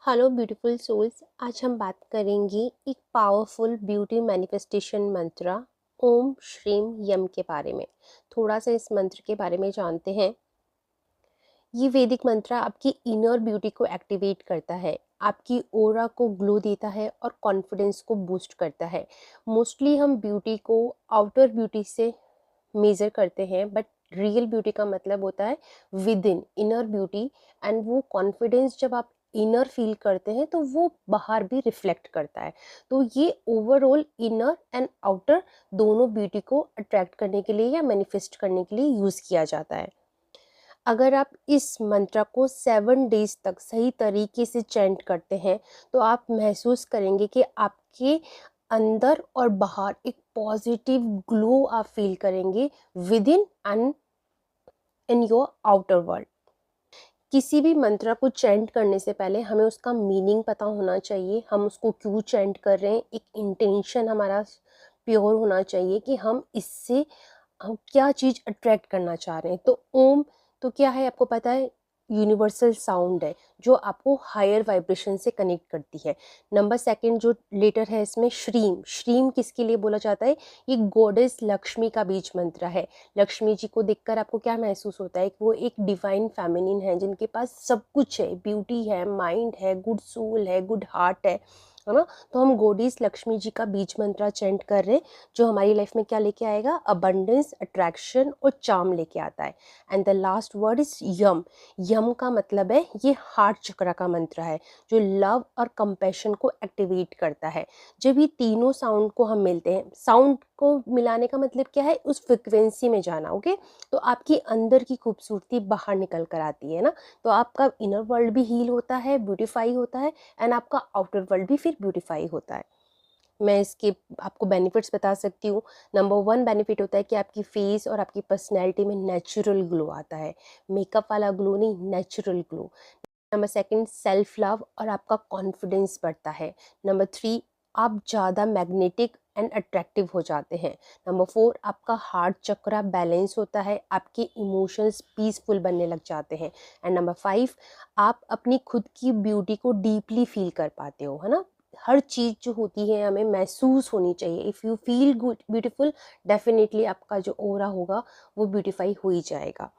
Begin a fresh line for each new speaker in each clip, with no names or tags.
Hello beautiful souls. आज हम बात करेंगे एक पावरफुल ब्यूटी मैनिफेस्टेशन मंत्र ओम श्रीम यम के बारे में। थोड़ा सा इस मंत्र के बारे में जानते हैं। ये वैदिक मंत्र आपकी इनर ब्यूटी को एक्टिवेट करता है, आपकी ऑरा को ग्लो देता है और कॉन्फिडेंस को बूस्ट करता है। मोस्टली हम ब्यूटी को आउटर ब्यूटी से मेज़र करते हैं, बट रियल ब्यूटी का मतलब होता है with in inner beauty. And वो कॉन्फिडेंस जब आप इनर फील करते हैं तो वो बाहर भी रिफ्लेक्ट करता है। तो ये ओवरऑल इनर एंड आउटर दोनों ब्यूटी को अट्रैक्ट करने के लिए या मैनिफेस्ट करने के लिए यूज़ किया जाता है। अगर आप इस मंत्र को 7 डेज तक सही तरीके से चैंट करते हैं तो आप महसूस करेंगे कि आपके अंदर और बाहर एक पॉजिटिव ग्लो आप फील करेंगे with in and in your outer world. किसी भी मंत्र को चैंट करने से पहले हमें उसका मीनिंग पता होना चाहिए, हम उसको क्यों चैंट कर रहे हैं, एक इंटेंशन हमारा प्योर होना चाहिए कि हम इससे हम क्या चीज़ अट्रैक्ट करना चाह रहे हैं। तो ओम तो क्या है आपको पता है, यूनिवर्सल साउंड है जो आपको हायर वाइब्रेशन से कनेक्ट करती है। नंबर सेकंड जो लेटर है इसमें श्रीम, श्रीम किसके लिए बोला जाता है, ये गॉडेस लक्ष्मी का बीज मंत्र है। लक्ष्मी जी को देखकर आपको क्या महसूस होता है कि वो एक डिवाइन फेमिनिन है जिनके पास सब कुछ है, ब्यूटी है, माइंड है, गुड सोल है, गुड हार्ट है ना। तो हम गॉडेस लक्ष्मी जी का बीज मंत्र चैंट कर रहे हैं जो हमारी लाइफ में क्या लेके आएगा, अबंडेंस, अट्रैक्शन और चार्म लेके आता है। And the last word is यम। यम का मतलब है ये हार्ट चक्र का मंत्र है जो लव और कंपैशन को एक्टिवेट करता है। जब ये तीनों साउंड को हम मिलते हैं, साउंड को मिलाने का मतलब क्या है, उस फ्रिक्वेंसी में जाना। ओके, तो आपकी अंदर की खूबसूरती बाहर निकल कर आती है ना। तो आपका इनर वर्ल्ड भी हील होता है, ब्यूटीफाई होता है, एंड आपका आउटर वर्ल्ड भी फिर ब्यूटीफाई होता है। मैं इसके आपको बेनिफिट्स बता सकती हूँ। नंबर 1 बेनिफिट होता है कि आपकी फेस और आपकी पर्सनैलिटी में नेचुरल ग्लो आता है, मेकअप वाला ग्लो नहीं, natural glow. Number second self love और आपका कॉन्फिडेंस बढ़ता है। नंबर 3 आप ज़्यादा मैग्नेटिक एंड अट्रैक्टिव हो जाते हैं। नंबर 4 आपका हार्ट चक्रा बैलेंस होता है, आपके इमोशंस पीसफुल बनने लग जाते हैं। एंड नंबर 5 आप अपनी खुद की ब्यूटी को डीपली फील कर पाते हो, है ना। हर चीज़ जो होती है हमें महसूस होनी चाहिए। If you feel good beautiful, definitely आपका जो ऑरा होगा वो ब्यूटीफाई हो ही जाएगा।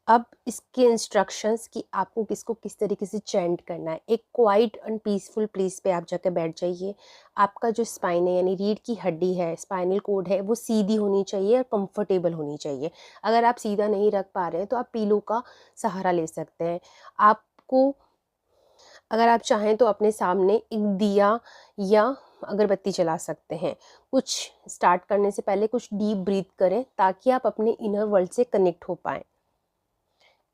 अब इसके इंस्ट्रक्शंस कि आपको किसको किस तरीके से चैंट करना है। एक क्वाइट एंड पीसफुल प्लेस पे आप जाकर बैठ जाइए। आपका जो स्पाइन है यानी रीढ़ की हड्डी है, स्पाइनल कोड है, वो सीधी होनी चाहिए और कंफर्टेबल होनी चाहिए। अगर आप सीधा नहीं रख पा रहे हैं तो आप पीलो का सहारा ले सकते हैं। आपको अगर आप चाहें तो अपने सामने एक दिया या अगरबत्ती जला सकते हैं। कुछ स्टार्ट करने से पहले कुछ डीप ब्रीथ करें ताकि आप अपने इनर वर्ल्ड से कनेक्ट हो पाएँ।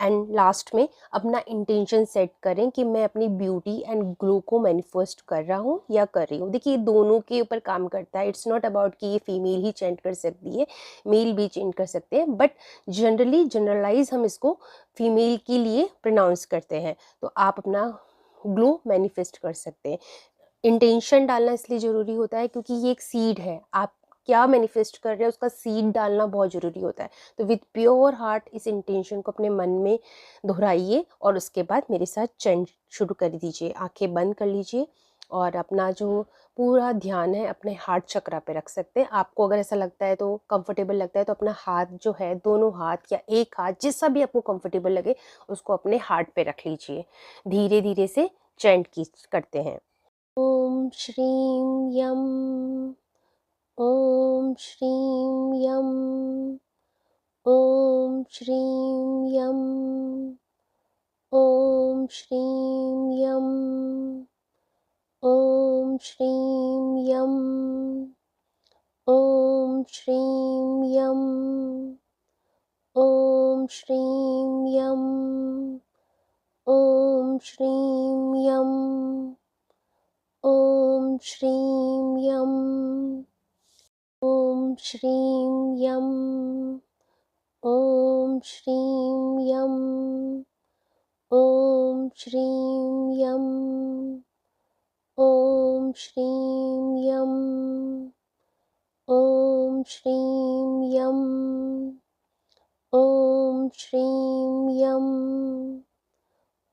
एंड लास्ट में अपना इंटेंशन सेट करें कि मैं अपनी ब्यूटी एंड ग्लो को मैनिफेस्ट कर रहा हूँ या कर रही हूँ। देखिए दोनों के ऊपर काम करता है। इट्स नॉट अबाउट कि ये फीमेल ही चेंट कर सकती है, मेल भी चेंट कर सकते हैं, बट जनरली जनरलाइज हम इसको फीमेल के लिए प्रोनाउंस करते हैं। तो आप अपना ग्लो मैनिफेस्ट कर सकते हैं। इंटेंशन डालना इसलिए ज़रूरी होता है क्योंकि ये एक सीड है। आप क्या मैनिफेस्ट कर रहे हैं उसका सीड डालना बहुत ज़रूरी होता है। तो विद प्योर हार्ट इस इंटेंशन को अपने मन में दोहराइए और उसके बाद मेरे साथ चैंट शुरू कर दीजिए। आंखें बंद कर लीजिए और अपना जो पूरा ध्यान है अपने हार्ट चक्रा पे रख सकते हैं। आपको अगर ऐसा लगता है तो कंफर्टेबल लगता है तो अपना हाथ जो है, दोनों हाथ या एक हाथ, जैसा भी आपको कंफर्टेबल लगे उसको अपने हार्ट पे रख लीजिए। धीरे धीरे से चैंट की करते हैं। ॐ श्रीं यं, ॐ श्रीं यं, ॐ श्रीं यं, ॐ श्रीं यं, ॐ श्रीं यं, ॐ श्रीं यं, ॐ श्रीं यं, ॐ श्रीं यं, ॐ श्रीं यं, ॐ श्रीं यं, ॐ श्रीं यं, ॐ श्रीं यं, ॐ श्रीं यं, ॐ श्रीं यं, ॐ श्रीं यं,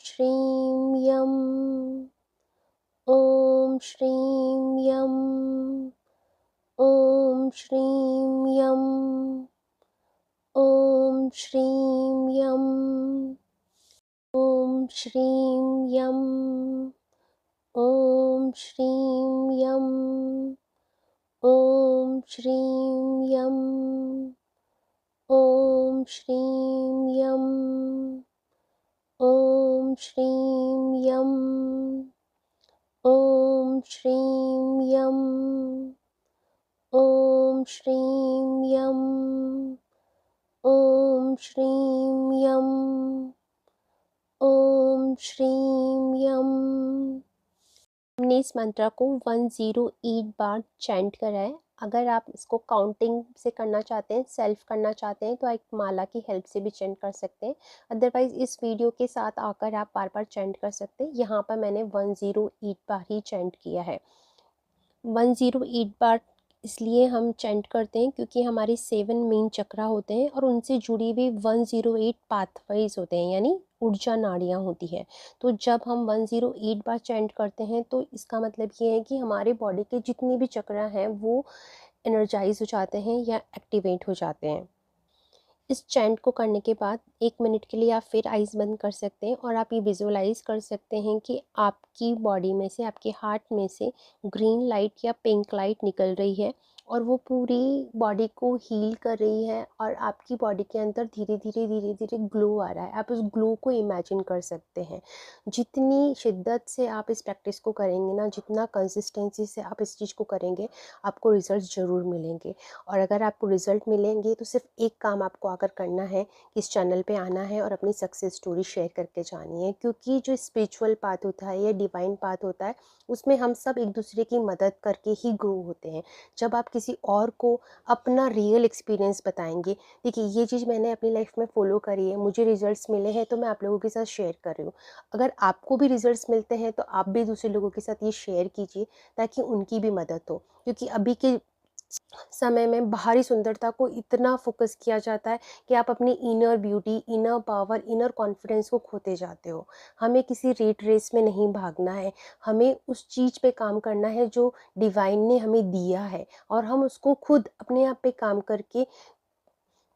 श्रीं यम, ओम श्रीं यम, ओम श्रीं यम, ओम श्रीं यम, ओम श्रीं यम, ओम श्रीं यम, ओम श्रीं यम, ओम श्रीं यम, ओम श्रीं यम, ओम श्रीं यम, ओम श्रीं यम, ओम श्रीं यम, ओम श्रीं यम। हमने इस मंत्र को 108 बार चैंट करा है। अगर आप इसको काउंटिंग से करना चाहते हैं, सेल्फ करना चाहते हैं, तो एक माला की हेल्प से भी चैंट कर सकते हैं। अदरवाइज़ इस वीडियो के साथ आकर आप बार बार चैंट कर सकते हैं। यहाँ पर मैंने 108 बार ही चैंट किया है। 108 बार इसलिए हम चैंट करते हैं क्योंकि हमारे 7 मेन चक्रा होते हैं और उनसे जुड़ी हुई 108 पाथवेज होते हैं, यानी ऊर्जा नाड़ियाँ होती है। तो जब हम 108 बार चैंट करते हैं तो इसका मतलब ये है कि हमारे बॉडी के जितने भी चक्रा हैं वो एनर्जाइज हो जाते हैं या एक्टिवेट हो जाते हैं। इस चैंट को करने के बाद 1 मिनट के लिए आप फिर आइज़ बंद कर सकते हैं और आप ये विजुअलाइज़ कर सकते हैं कि आपकी बॉडी में से, आपके हार्ट में से ग्रीन लाइट या पिंक लाइट निकल रही है और वो पूरी बॉडी को हील कर रही है और आपकी बॉडी के अंदर धीरे धीरे ग्लो आ रहा है। आप उस ग्लो को इमेजिन कर सकते हैं। जितनी शिद्दत से आप इस प्रैक्टिस को करेंगे ना, जितना कंसिस्टेंसी से आप इस चीज़ को करेंगे, आपको रिजल्ट ज़रूर मिलेंगे। और अगर आपको रिज़ल्ट मिलेंगे तो सिर्फ एक काम आपको आकर करना है कि इस चैनल पे आना है और अपनी सक्सेस स्टोरी शेयर करके जानी है। क्योंकि जो स्पिरिचुअल पाथ होता है या डिवाइन पाथ होता है, उसमें हम सब एक दूसरे की मदद करके ही ग्रो होते हैं। जब आप किसी और को अपना रियल एक्सपीरियंस बताएंगे, देखिए ये चीज़ मैंने अपनी लाइफ में फॉलो करी है, मुझे रिजल्ट्स मिले हैं तो मैं आप लोगों के साथ शेयर कर रही हूँ। अगर आपको भी रिजल्ट्स मिलते हैं तो आप भी दूसरे लोगों के साथ ये शेयर कीजिए ताकि उनकी भी मदद हो। क्योंकि अभी के समय में बाहरी सुंदरता को इतना फोकस किया जाता है कि आप अपनी inner beauty, inner power, inner confidence को खोते जाते हो। हमें किसी रेट रेस में नहीं भागना है, हमें उस चीज़ पे काम करना है जो डिवाइन ने हमें दिया है और हम उसको खुद अपने आप पे काम करके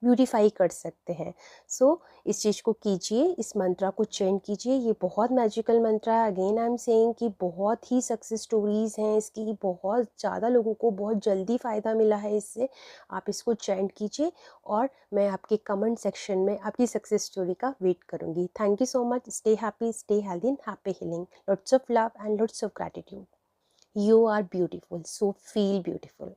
ब्यूटीफाई कर सकते हैं। सो इस चीज़ को कीजिए, इस मंत्रा को चैंट कीजिए। ये बहुत मैजिकल मंत्रा है। अगेन आई एम सेइंग कि बहुत ही सक्सेस स्टोरीज़ हैं इसकी, बहुत ज़्यादा लोगों को बहुत जल्दी फ़ायदा मिला है इससे। आप इसको चैंट कीजिए और मैं आपके कमेंट सेक्शन में आपकी सक्सेस स्टोरी का वेट करूँगी। Thank you so much. Stay happy, stay healthy and happy healing. Lots of love and lots of gratitude. You are beautiful, so feel beautiful.